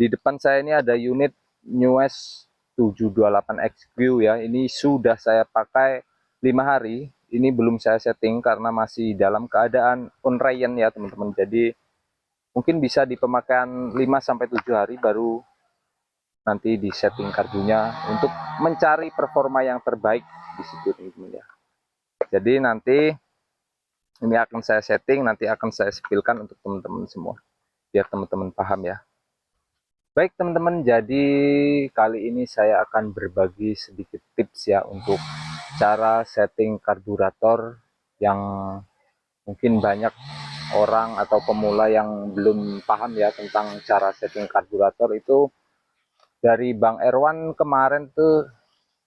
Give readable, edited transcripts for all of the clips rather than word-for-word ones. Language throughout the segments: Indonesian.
Di depan saya ini ada unit Newes 728XQ ya. Ini sudah saya pakai 5 hari. Ini belum saya setting karena masih dalam keadaan on ryan ya teman-teman. Jadi mungkin bisa di pemakaian 5-7 hari baru nanti di setting karbunya untuk mencari performa yang terbaik di situ teman-teman ya. Jadi nanti ini akan saya setting, nanti akan saya spillkan untuk teman-teman semua biar teman-teman paham ya. Baik teman-teman, jadi kali ini saya akan berbagi sedikit tips ya untuk cara setting karburator yang mungkin banyak orang atau pemula yang belum paham ya tentang cara setting karburator itu. Dari Bang Erwan kemarin tuh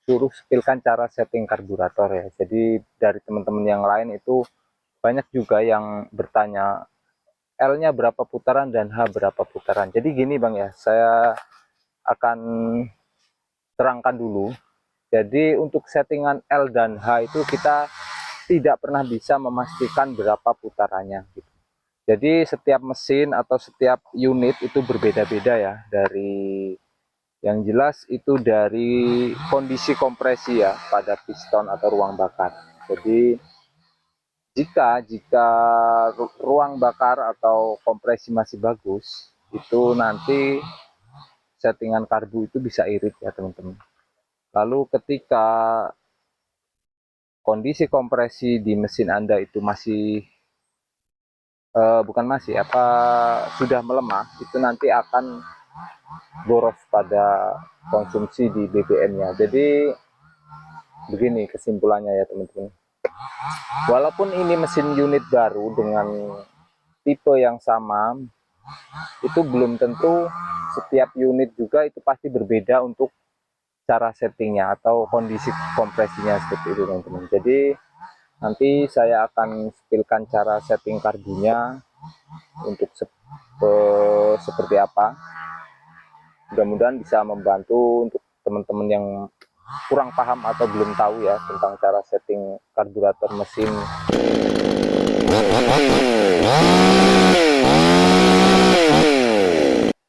suruh spillkan cara setting karburator ya. Jadi dari teman-teman yang lain itu banyak juga yang bertanya L-nya berapa putaran dan H berapa putaran. Jadi gini Bang ya, saya akan terangkan dulu. Jadi untuk settingan L dan H itu kita tidak pernah bisa memastikan berapa putarannya gitu. Jadi setiap mesin atau setiap unit itu berbeda-beda ya. Dari yang jelas itu dari kondisi kompresi ya pada piston atau ruang bakar. Jadi jika ruang bakar atau kompresi masih bagus, itu nanti settingan karbu itu bisa irit ya teman-teman. Lalu ketika kondisi kompresi di mesin Anda itu masih bukan masih apa sudah melemah, itu nanti akan boros pada konsumsi di BBM-nya. Jadi begini kesimpulannya ya teman-teman. Walaupun ini mesin unit baru dengan tipe yang sama, itu belum tentu setiap unit juga itu pasti berbeda untuk cara settingnya atau kondisi kompresinya seperti itu teman-teman. Jadi nanti saya akan spillkan cara setting karbunya untuk seperti apa. Mudah-mudahan bisa membantu untuk teman-teman yang kurang paham atau belum tahu ya tentang cara setting karburator mesin.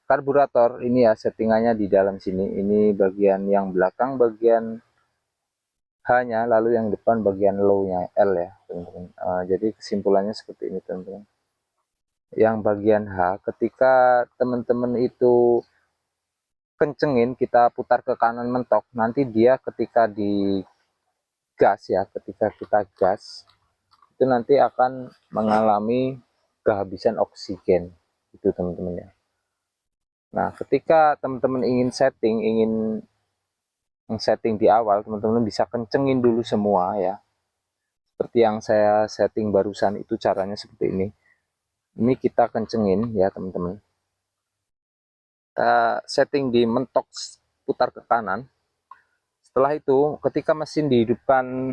Karburator ini ya settingannya di dalam sini. Ini bagian yang belakang bagian H-nya, lalu yang depan bagian low-nya L ya teman-teman. Jadi kesimpulannya seperti ini teman-teman. Yang bagian H, ketika teman-teman itu kencengin, kita putar ke kanan mentok, nanti dia ketika di gas ya, ketika kita gas itu nanti akan mengalami kehabisan oksigen itu teman-teman ya. Nah ketika teman-teman ingin setting di awal, teman-teman bisa kencengin dulu semua ya, seperti yang saya setting barusan itu caranya seperti ini kita kencengin ya teman-teman, kita setting di mentok putar ke kanan. Setelah itu ketika mesin dihidupkan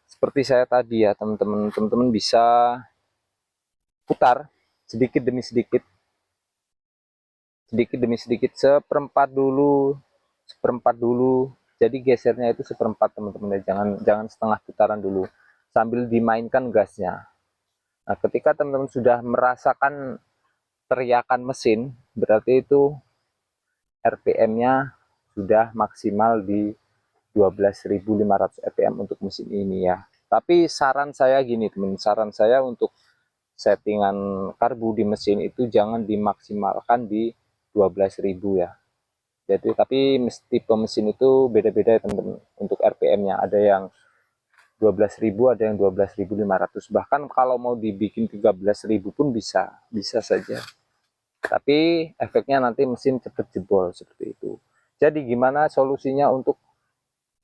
seperti saya tadi ya teman-teman bisa putar sedikit demi sedikit seperempat dulu, jadi gesernya itu seperempat teman-teman, jangan setengah putaran dulu sambil dimainkan gasnya. Nah ketika teman-teman sudah merasakan teriakan mesin, berarti itu RPM-nya sudah maksimal di 12.500 RPM untuk mesin ini ya. Tapi saran saya gini teman, saran saya untuk settingan karbu di mesin itu jangan dimaksimalkan di 12.000 ya. Jadi tapi tipe mesin itu beda-beda ya teman-teman untuk RPM-nya. Ada yang 12.000, ada yang 12.500. Bahkan kalau mau dibikin 13.000 pun bisa saja. Tapi efeknya nanti mesin cepat jebol seperti itu. Jadi gimana solusinya untuk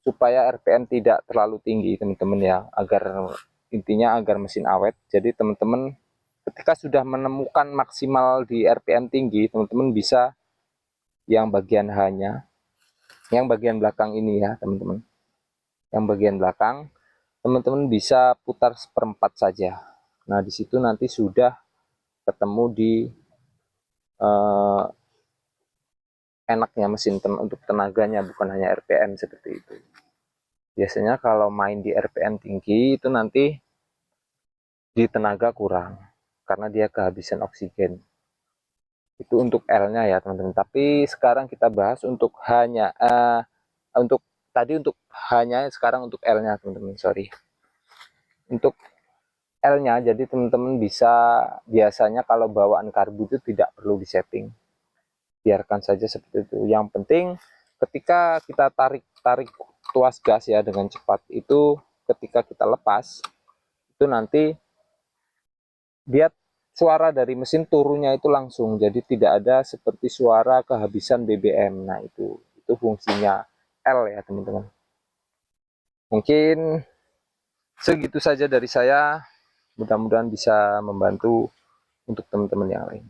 supaya RPM tidak terlalu tinggi teman-teman ya, intinya agar mesin awet. Jadi teman-teman ketika sudah menemukan maksimal di RPM tinggi, teman-teman bisa yang bagian H-nya, yang bagian belakang ini ya teman-teman, yang bagian belakang teman-teman bisa putar seperempat saja. Nah di situ nanti sudah ketemu di enaknya mesin untuk tenaganya, bukan hanya RPM seperti itu. Biasanya kalau main di RPM tinggi itu nanti di tenaga kurang karena dia kehabisan oksigen. Itu untuk L-nya ya teman-teman. Tapi sekarang kita bahas untuk untuk tadi untuk hanya, sekarang untuk L-nya teman-teman, sorry. Untuk L-nya, jadi teman-teman bisa, biasanya kalau bawaan karbu itu tidak perlu disetting, biarkan saja seperti itu. Yang penting ketika kita tarik tuas gas ya dengan cepat, itu ketika kita lepas itu nanti dia suara dari mesin turunnya itu langsung, jadi tidak ada seperti suara kehabisan BBM. Nah itu fungsinya L ya teman-teman. Mungkin segitu saja dari saya, mudah-mudahan bisa membantu untuk teman-teman yang lain.